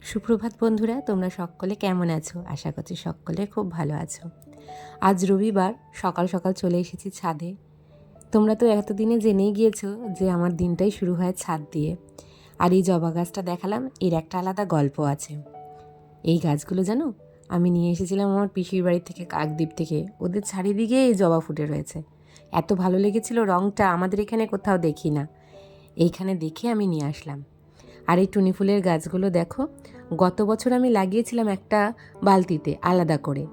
সুপ্রভাত বন্ধুরা, তোমরা সকলে কেমন আছো? আশা করছি সকলে খুব ভালো আছো। আজ রবিবার, সকাল সকাল চলে এসেছি ছাদে। তোমরা তো এতদিনে জেনেই গিয়েছো যে আমার দিনটাই শুরু হয় ছাদ দিয়ে। আর এই জবা গাছটা দেখালাম, এর একটা আলাদা গল্প আছে। এই গাছগুলো জানো, আমি নিয়ে এসেছিলাম আমার পিসির বাড়ি থেকে, কাকদ্বীপ থেকে। ওদের চারিদিকে এই জবা ফুটে রয়েছে। এত ভালো লেগেছিল রঙটা, আমাদের এখানে কোথাও দেখি না। এইখানে দেখে আমি নিয়ে আসলাম। আর এই টুনি ফুলের গাছগুলো দেখো, গত বছর আমি লাগিয়েছিলাম একটা বালতিতে আলাদা করে,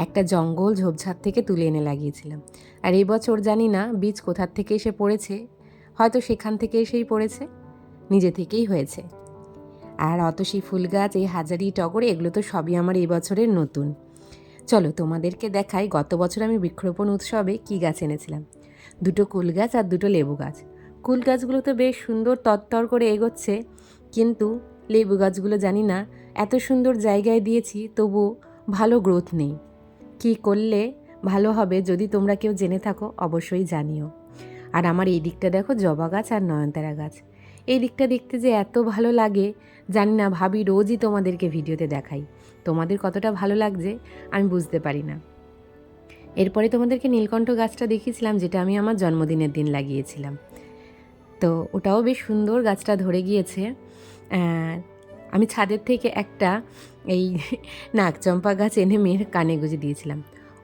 একটা জঙ্গল ঝোপঝাড় থেকে তুলে এনে লাগিয়েছিলাম। আর এই বছর জানি না বীজ কোথার থেকে এসে পড়েছে, হয়তো সেখান থেকে এসেই পড়েছে, নিজে থেকেই হয়েছে। আর অতসী ফুল গাছ, এই হাজারি টগর, এগুলো তো সবই আমার এই বছরের নতুন। চলো তোমাদেরকে দেখাই গত বছর আমি বৃক্ষরোপণ উৎসবে কী গাছ এনেছিলাম। দুটো কুল গাছ আর দুটো লেবু গাছ। কুল গাছগুলো তো বেশ সুন্দর তরতর করে এগোচ্ছে, কিন্তু লেবু গাছগুলো জানি না, এত সুন্দর জায়গায় দিয়েছি তবু ভালো গ্রোথ নেই। কী করলে ভালো হবে, যদি তোমরা কেউ জেনে থাকো অবশ্যই জানিও। আর আমার এই দিকটা দেখো, জবা গাছ আর নয়নতারা গাছ। এই দিকটা দেখতে যে এত ভালো লাগে জানি না, ভাবি রোজই তোমাদেরকে ভিডিওতে দেখাই। তোমাদের কতটা ভালো লাগছে আমি বুঝতে পারি না। এরপরে তোমাদেরকে নীলকণ্ঠ গাছটা দেখিয়েছিলাম, যেটা আমি আমার জন্মদিনের দিন লাগিয়েছিলাম। তো ওটাও বেশ সুন্দর, গাছটা ধরে গিয়েছে। আমি ছাদের থেকে একটা এই নাকচম্পা গাছ এনে মেয়ের কানে গুঁজে দিয়েছিলাম।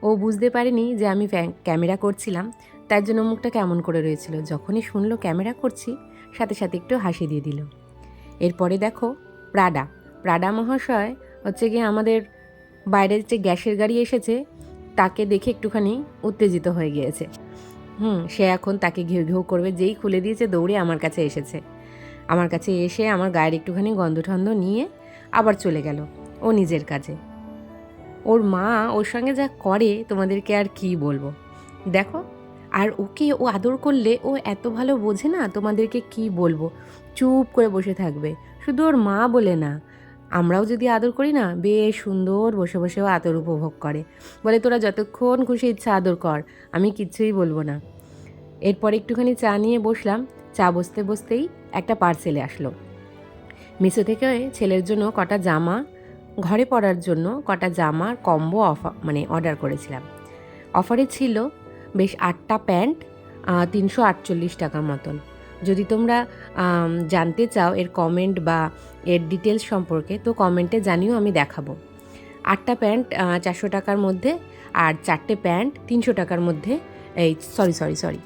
ও বুঝতে পারেনি যে আমি ক্যামেরা করছিলাম, তার জন্য মুখটা কেমন করে রয়েছিল। যখনই শুনলো ক্যামেরা করছি, সাথে সাথে একটু হাসি দিয়ে দিল। এরপরে দেখো প্রাডা মহাশয় হচ্ছে গিয়ে আমাদের বাইরের যে গ্যাসের গাড়ি এসেছে তাকে দেখে একটুখানি উত্তেজিত হয়ে গিয়েছে। সে এখন তাকে ঘেউ ঘেউ করবে। যেই খুলে দিয়েছে দৌড়ে আমার কাছে এসেছে। আমার কাছে এসে আমার গায়ের একটুখানি গন্ধ ঠন্ধ নিয়ে আবার চলে গেল ও নিজের কাজে। ওর মা ওর সঙ্গে যা করে তোমাদেরকে আর কি বলবো। দেখো, আর ওকে ও আদর করলে ও এত ভালো বোঝে না, তোমাদেরকে কি বলবো। চুপ করে বসে থাকবে, শুধু ওর মা বলে না, আমরাও যদি আদর করি না, বেশ সুন্দর বসে বসেও আদর উপভোগ করে। বলে তোরা যতক্ষণ খুশি ইচ্ছা আদর কর, আমি কিচ্ছুই বলবো না। এরপর একটুখানি চা নিয়ে বসলাম। চা বসতে বসতেই একটা পার্সেলে আসলো। মিশো থেকে ছেলের জন্য কটা জামা, ঘরে পরার জন্য কটা জামার কম্বো অর্ডার করেছিলাম। অফারে ছিল বেশ 8টা প্যান্ট, 348 টাকা মতন। যদি তোমরা জানতে চাও এর কমেন্ট বা এর ডিটেলস সম্পর্কে, তো কমেন্টে জানিও, আমি দেখাবো। 8টা প্যান্ট 400 টাকার মধ্যে, আর 4টে প্যান্ট 300 টাকার মধ্যে। এই সরি,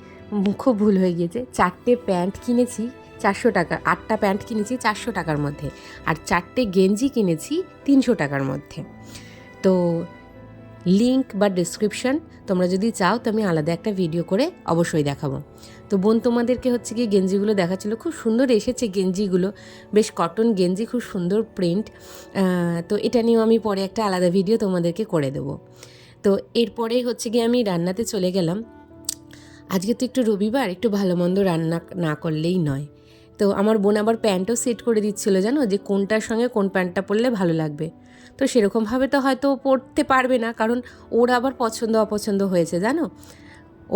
খুব ভুল হয়ে গিয়েছে। 4টে প্যান্ট কিনেছি 400 টাকা, 8টা প্যান্ট কিনেছি 400 টাকার মধ্যে, আর 4টে গেঞ্জি কিনেছি 300 টাকার মধ্যে। তো লিঙ্ক বা ডেসক্রিপশন তোমরা যদি চাও তো আমি আলাদা একটা ভিডিও করে অবশ্যই দেখাবো। তো বোন তোমাদেরকে হচ্ছে গিয়ে গেঞ্জিগুলো দেখাচ্ছিলো, খুব সুন্দর এসেছে গেঞ্জিগুলো, বেশ কটন গেঞ্জি, খুব সুন্দর প্রিন্ট। তো এটা নিয়েও আমি পরে একটা আলাদা ভিডিও তোমাদেরকে করে দেবো। তো এরপরে হচ্ছে গিয়ে আমি রান্নাতে চলে গেলাম। আজকে তো একটু রবিবার, একটু ভালো মন্দ রান্না না করলেই নয়। তো আমার বোন আবার প্যান্টও সেট করে দিচ্ছিলো, জানো, যে কোনটার সঙ্গে কোন প্যান্টটা পরলে ভালো লাগবে। তো সেরকমভাবে তো হয়তো পরতে পারবে না, কারণ ওর আবার পছন্দ অপছন্দ হয়েছে, জানো।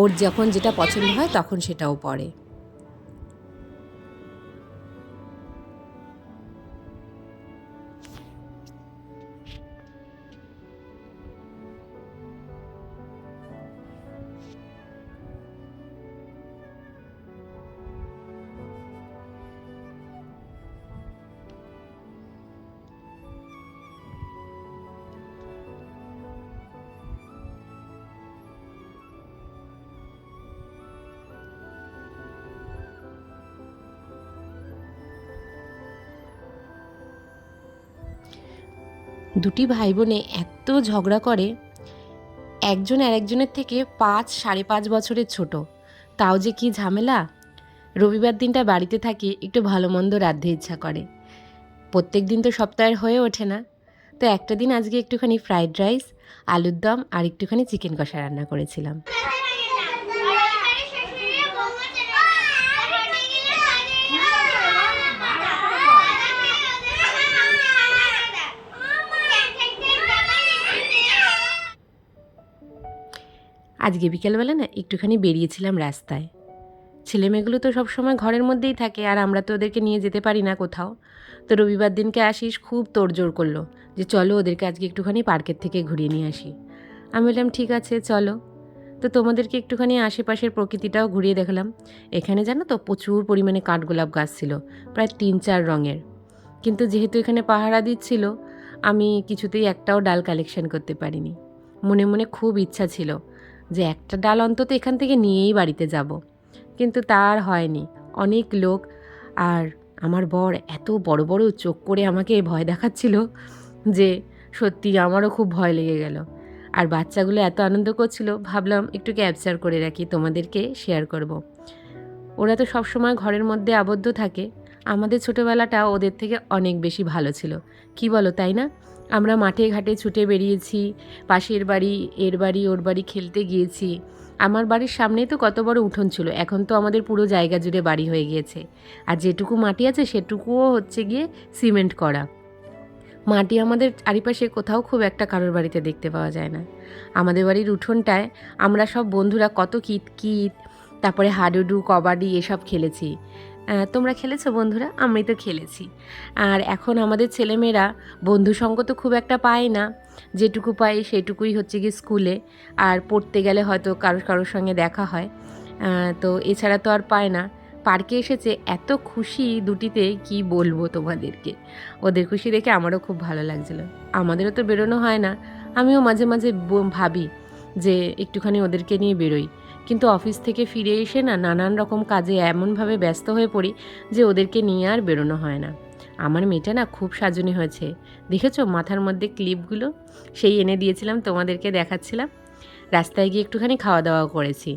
ওর যখন যেটা পছন্দ হয় তখন সেটাও পরে। দুটি ভাই বোনে এত ঝগড়া করে, একজন আরেকজনের থেকে 5-5.5 বছরের ছোট, তাও যে কি ঝামেলা। রবিবার দিনটা বাড়িতে থাকি, একটু ভালো মন্দ রাঁধতে ইচ্ছা করে। প্রত্যেক দিন তো সপ্তাহের হয়ে ওঠে না। তো একটা দিন আজকে একটুখানি ফ্রাইড রাইস, আলুর দম আর একটুখানি চিকেন কষা রান্না করেছিলাম। আজকে বিকেলবেলা না একটুখানি বেরিয়েছিলাম রাস্তায়। ছেলেমেয়েগুলো তো সবসময় ঘরের মধ্যেই থাকে, আর আমরা তো ওদেরকে নিয়ে যেতে পারি না কোথাও। তো রবিবার দিনকে আশিস খুব তোড়জোড় করলো যে চলো ওদেরকে আজকে একটুখানি পার্কের থেকে ঘুরিয়ে নিয়ে আসি। আমি বললাম ঠিক আছে চলো। তো তোমাদেরকে একটুখানি আশেপাশের প্রকৃতিটাও ঘুরিয়ে দেখলাম। এখানে জানো তো প্রচুর পরিমাণে কাঠগোলাপ গাছ ছিল, প্রায় 3-4 রঙের। কিন্তু যেহেতু এখানে পাহারা দিচ্ছিল, আমি কিছুতেই একটাও ডাল কালেকশন করতে পারিনি। মনে মনে খুব ইচ্ছা ছিল যে একটা ডাল অন্তত এখান থেকে নিয়েই বাড়িতে যাব, কিন্তু তা আর হয়নি। অনেক লোক, আর আমার বর এত বড় বড় চোখ করে আমাকে ভয় দেখাচ্ছিল যে সত্যি আমারও খুব ভয় লেগে গেল। আর বাচ্চাগুলো এত আনন্দ করছিল, ভাবলাম একটু ক্যাপচার করে রাখি, তোমাদেরকে শেয়ার করব। ওরা তো সবসময় ঘরের মধ্যে আবদ্ধ থাকে, আমাদের ছোটোবেলাটা ওদের থেকে অনেক বেশি ভালো ছিল, কি বলো তাই না? আমরা মাঠে ঘাটে ছুটে বেরিয়েছি, পাশের বাড়ি, এর বাড়ি, ওর বাড়ি খেলতে গিয়েছি। আমার বাড়ির সামনেই তো কত বড় উঠোন ছিল, এখন তো আমাদের পুরো জায়গা জুড়ে বাড়ি হয়ে গিয়েছে। আর যেটুকু মাটি আছে সেটুকুও হচ্ছে গিয়ে সিমেন্ট করা। মাটি আমাদের চারিপাশে কোথাও খুব একটা কারোর বাড়িতে দেখতে পাওয়া যায় না। আমাদের বাড়ির উঠোনটায় আমরা সব বন্ধুরা কত কিতকিত, তারপরে হাডুডু, কবাডি এসব খেলেছি। তোমরা খেলেছো বন্ধুরা? আমি তো খেলেছি। আর এখন আমাদের ছেলেমেয়েরা বন্ধুসঙ্গ তো খুব একটা পায় না, যেটুকু পায় সেটুকুই হচ্ছে গিয়ে স্কুলে, আর পড়তে গেলে হয়তো কারোর সঙ্গে দেখা হয়, তো এছাড়া তো আর পায় না। পার্কে এসেছে, এত খুশি দুটিতে কি বলবো তোমাদেরকে। ওদের খুশি দেখে আমারও খুব ভালো লাগছিল। আমাদেরও তো বেরোনো হয় না, আমিও মাঝে মাঝে ভাবি যে একটুখানি ওদেরকে নিয়ে বেরোই, কিন্তু অফিস থেকে ফিরে এসে না নানান রকম কাজে এমনভাবে ব্যস্ত হয়ে পড়ি যে ওদেরকে নিয়ে আর বেরোনো হয় না। আমার মেয়েটা না খুব সাজুনি হয়েছে, দেখেছো মাথার মধ্যে ক্লিপগুলো? সেই এনে দিয়েছিলাম, তোমাদেরকে দেখাচ্ছিলাম। রাস্তায় গিয়ে একটুখানি খাওয়া দাওয়া করেছি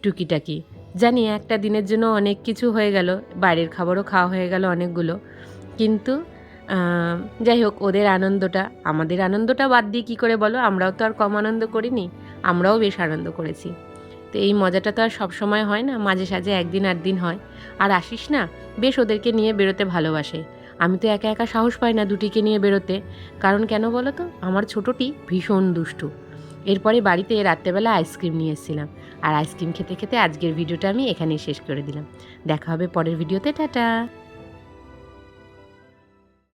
টুকিটাকি। জানি একটা দিনের জন্য অনেক কিছু হয়ে গেল, বাইরের খাবারও খাওয়া হয়ে গেল অনেকগুলো, কিন্তু যাই হোক, ওদের আনন্দটা আমাদের আনন্দটা বাদ দিয়ে কী করে বলো? আমরাও তো আর কম আনন্দ করিনি, আমরাও বেশ আনন্দ করেছি। তো এই মজাটা তো আর সবসময় হয় না, মাঝে সাঝে একদিন আধদিন হয়। আর আসিস না বেশ ওদেরকে নিয়ে বেরোতে ভালোবাসে। আমি তো একা একা সাহস পাই না দুটিকে নিয়ে বেরোতে, কারণ কেন বলো তো? আমার ছোটোটি ভীষণ দুষ্টু। এরপরে বাড়িতে রাত্রেবেলা আইসক্রিম নিয়ে এসেছিলাম, আর আইসক্রিম খেতে খেতে আজকের ভিডিওটা আমি এখানেই শেষ করে দিলাম। দেখা হবে পরের ভিডিওতে, টাটা।